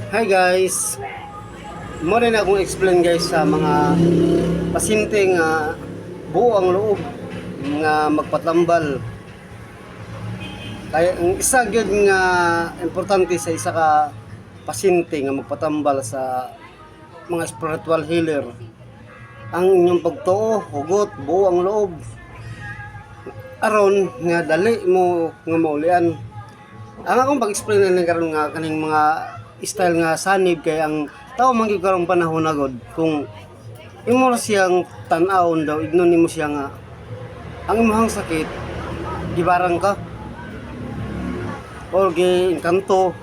Hi guys, mo rin akong explain guys sa mga pasyente nga buo ang loob nga magpatambal. Kaya ang isa gyud nga importante sa isa ka pasyente nga magpatambal sa mga spiritual healer ang inyong pagtuo, hugot, buo ang loob aron nga dali mo nga maulian. Ang akong pag-explain na karon nga kaning mga style nga sanib kay ang tao man gyud karong panahon na god kung imo siyang tan-awon daw ignon nimo siya nga ang imong sakit gibarang ka or gi-engkanto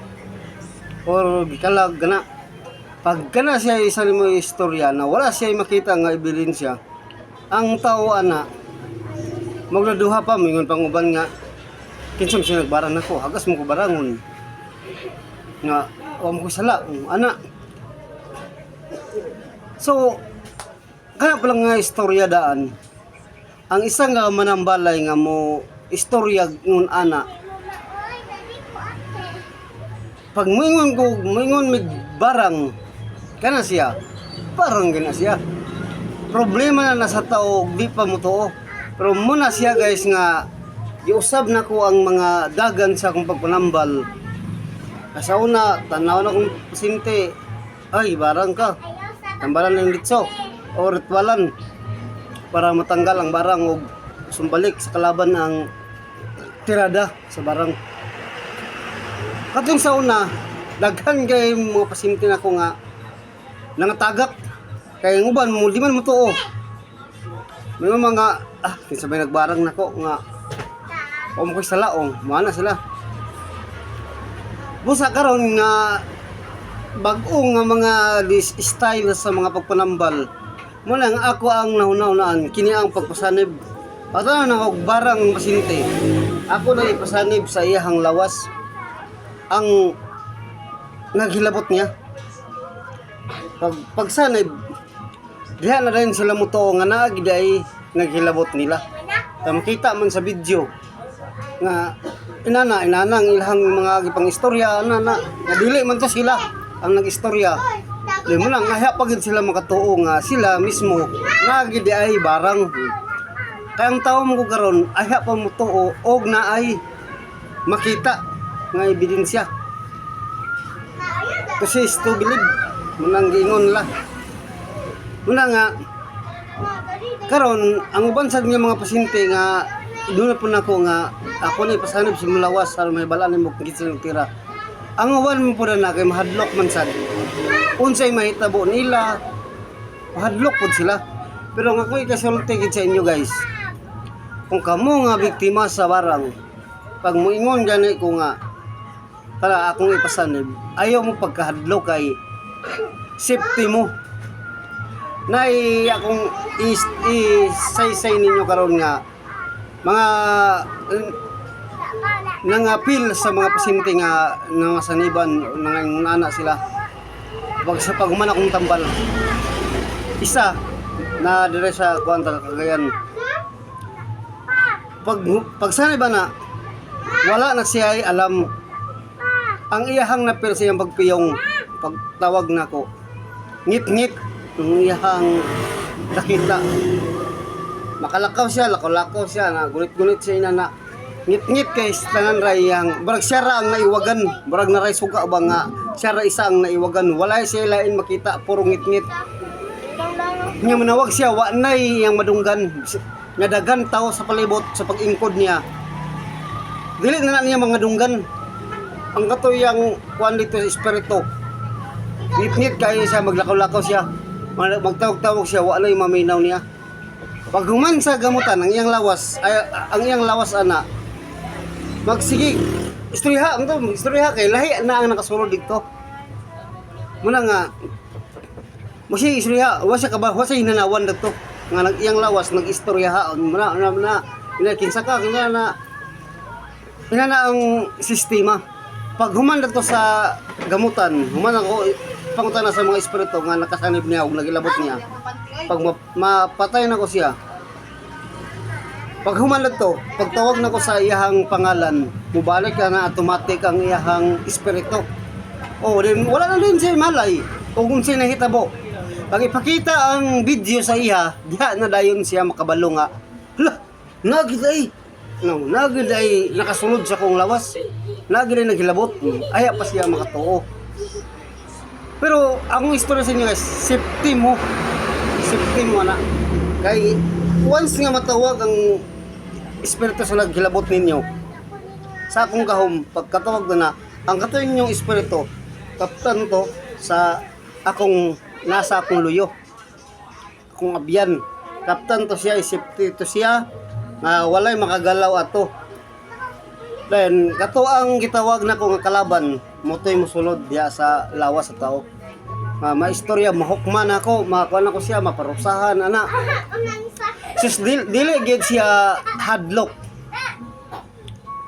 or gikalag gana pag kana siya isa nimo istorya na wala siya makita nga ebidensya ang tao ana magladuha pa mingon pang uban nga kinsa siya nagbarang nako hagas mo ko barangon nga wala ko sala ana. So kana pa lang nga istorya daan ang isa nga manambalay nga mo istorya ngun ana pag moingon mig barang kana siya parang gina siya problema na nasa tao di pa mo tuo pero muna siya guys nga giusab na ko ang mga dagan sa akong pagpanambal. Sa una, tanaw na kong pasyente, ay, barang ka. Tambalan ng litso o ritualan para matanggal ang barang o sumbalik sa kalaban ang tirada sa barang. Katong sa una, daghan kay mga pasyente na ko nga nangatagak. Kaya ng uban, di man mo to. May mga, kinsabay nagbarang na ko nga, o mo ko'y salaong, mana sila. Busa karon nga bag-o nga mga style sa mga pagpanambal. Mo lang ako ang nahunaunaan kini ang pagpasanib. Patanan ako barang pasyente. Ako na ipasanib sa iyahang lawas ang naghilabot niya. Pagsanib diha na rin sila mo to nga naagid ay naghilabot nila. Makita man sa video nga inanang ilhang mga gipang istorya nga dili man to sila ang nag-istorya. Di mo lang ahya pagid sila makatuo nga sila mismo nagid ay barang. Kaya ang tao mo karon ahya pa mo tuo og naay makita nga ebidensya. Kasi to believe munang giingon la. Muna nga karon ang uban sad nga mga pasyente nga doon na po na ko nga ako na ipasanib si Mulawas sa may balaan mo kung kitsa ng tira. Ang uwan mo po na kay mahadlok man sad. Unsay mahitabo nila, mahadlok po sila. Pero nga kung ikasulti sa inyo guys, kung kamo nga biktima sa barang, pag moingon gani ko nga, para akong ipasanib, ayaw mo pagkahadlok kay safety mo. Nay akong isaysay ninyo karon nga, mga nangapil sa mga pasyente nga nangasaniban nangana sila pag sa paghuman akong tambal isa na dire sa Kuantal Cagayan pagsaniban na wala na siya ay alam ang iyahang napil siyang pagpiyong pagtawag na ko ngit-ngit ang iyahang nakita makalakaw siya, lakaw-lakaw siya, na gunit-gunit siya inana. Ngit-ngit kay tanan rayang, barag siya ra ang naiwagan, barag na ray suga ba nga, siya ra isa ang naiwagan, wala siya lain makita, puro ngit-ngit. Nya manawag siya, wa nay yang madunggan, nga daghan tao sa palibot sa pag-ingkod niya. Dili na niya mga dunggan. Ang katuyang kuan dito sa espiritu. Ngit-ngit kay siya, maglakaw-lakaw siya, magtawag-tawag siya, wa nay maminaw niya. Pag human sa gamutan ang iyang lawas ana magsige istorya ang to istorya kay lahi na ang nakasulod dito muna nga mo siya istorya wa siya hinanawan dito nga nag iyang lawas nag-istoryahaon muna kinsa ka na ang sistema pag human dito sa gamutan human ako pangutana sa mga espiritu nga nakasanib niya ug nagilabot niya pag mapatay na ko siya pag humanlag to pagtawag na ko sa iyahang pangalan mubalik ka na automatic ang iyahang espiritu Oh, then wala na din siya malay. O kung siya nahitabo. Pag ipakita ang video sa iya, diha na dayon siya makabalo nga. Hala, nagid ay. No, nagid ay nakasunod sa kong lawas. Nagid ay naghilabot. Aya pa siya makatuo. Pero ang istorya sa inyo guys, safety mo. Safety mo na. Kay once nga matawag ang espiritu sa naghilabot ninyo, sa akong kahom, pagkatawag na ang katuwing yung espiritu, kaptan to sa nasa akong luyo. Akong abyan. Kaptan to siya, safety to siya, walay makagalaw ato. Then, kato ang gitawag na kong kalaban, motoy musulod diya sa lawas sa tao. Maistorya, mahukman ako, makakuan ako siya, maparusahan, ana. Sus, dili gid siya hadlock.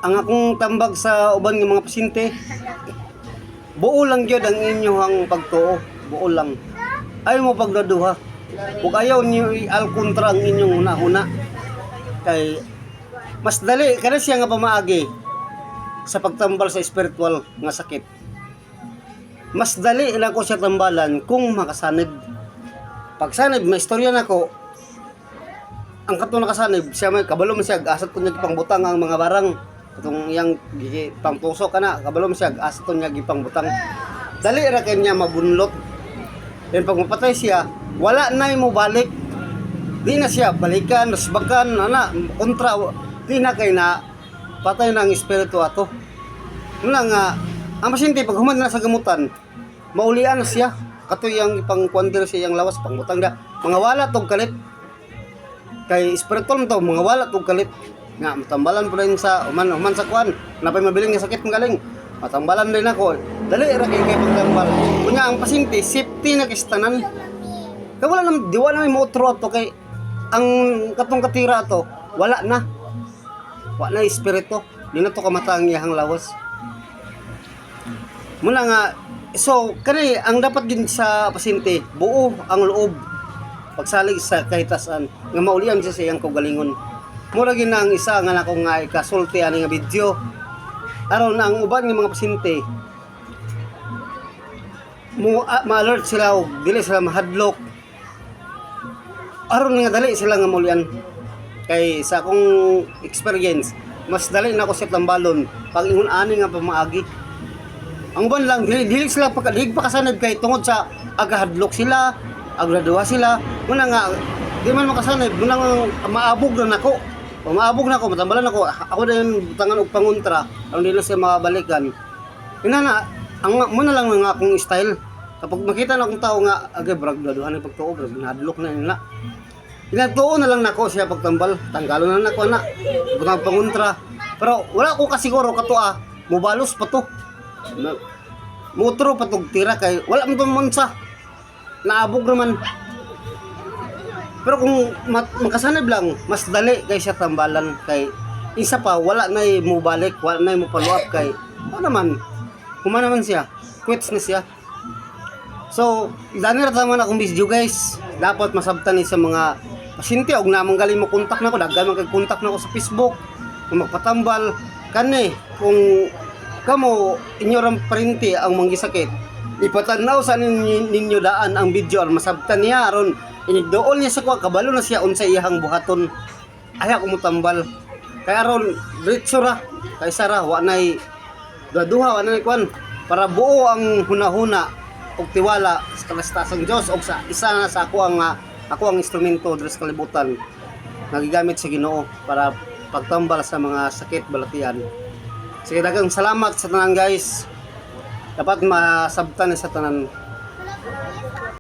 Ang akong tambag sa uban ng mga pasyente, buo lang gyud ang inyong pagtuo, buo lang. Ayaw mo pagdaduha. Ug ayaw niyo i-alkontra ang inyong hunahuna. Kay mas dali kada siya nga pamaagi sa pagtambal sa spiritual nga sakit. Mas dali lang ko siya tambalan kung makasanib. Pag sanib, may istorya nako. Ang kato nakasanib, siya may kabalo man siya, asat ko niya gipangbutang ang mga barang. Itong iyang pangtusok ka na, kabalo man siya, asat ko niya gipangbutang. Dali ra kay niya mabunlot. Then pag mapatay siya, wala na mo balik. Di na siya balikan, nasbakan, ana, kontra, di na kay na patay ng espiritu ato. Muna nga, ang pasyente pag human na sa gamutan, maulian na siya. Kato yung ipangkwandir siya yung lawas, pangbutang na. Mga wala tong kalit. Kay espiritual mo to, mga wala tong kalit. Nga, matambalan po rin sa, human sa kwan. Napay mabiling nga sakit ng galing. Matambalan rin ako. Dali, ra kay pagtambal. Kunya, ang pasyente, safety na kistanan. Kaya wala naman, di wala naman mautro to. Kay, ang katong katira to, wala na. Wala na espiritu. Di na to kamatang iyahang lawas. Muna nga, so, kanay, ang dapat din sa pasyente, buo ang loob. Pagsalig sa kahitasan, nga maulian siya sa iyang kaugalingon. Mura gin ang isa nga nako nga ikasulti ani nga video. Aron ang uban nga mga pasyente ma-alert sila og dili sila mahadlok. Aron nga dali sila nga maulian. Kay sa akong experience, mas dali na ako sa tambalon pag ingon ani nga pamaagi. Ang uban lang dili sila pagkadig pa kasanad kay tungod sa agahadlok sila, agraduha sila. Muna nga di man makasanad, muna nga maabog na nako. O maabog na ako, matambalan ako. Ako na yung butangan og pangontra. Ang di na siya makabalikan. Inana, muna lang nga akong style. Kapag makita na akong tao nga, agay brag graduhan na pagtuo, brag nahadlok na nila. Inatuo na lang nako siya pagtambal. Tanggalon na nako na. Butang pangontra. Pero wala ko kasiguro kato mubalos pa to. Mutro pa tong tira kay wala man tong mansa. Naabog naman. Pero kung makasanib lang, mas dali kay siya tambalan kay isa pa wala na mo balik, wala na mo follow up kay ano naman. Kuma naman siya, quits na siya. So, dani ra naman akong video guys. Dapat masabtan ni sa mga pasyente og namang galing mo kontak nako, daghan man kay kontak nako sa Facebook. Kung magpatambal kani kung kamo inyo ram printi ang manggisakit. Ipatanaw sa ninyo daan ang video aron masabtan niya aron inigdool niya sa kuha, kabalo na siya unsay iyang buhaton. Ayaw ko mo tambal. Kaya aron diretso ra, kay sara wa nay duha wa nay kwan para buo ang hunahuna og tiwala sa kalastasang Dios og sa isa na sa ako ang instrumento diri sa kalibutan nagigamit sa Ginoo para pagtambal sa mga sakit balatian. Sige, daghang salamat sa tanan guys. Dapat masabtan sa tanan.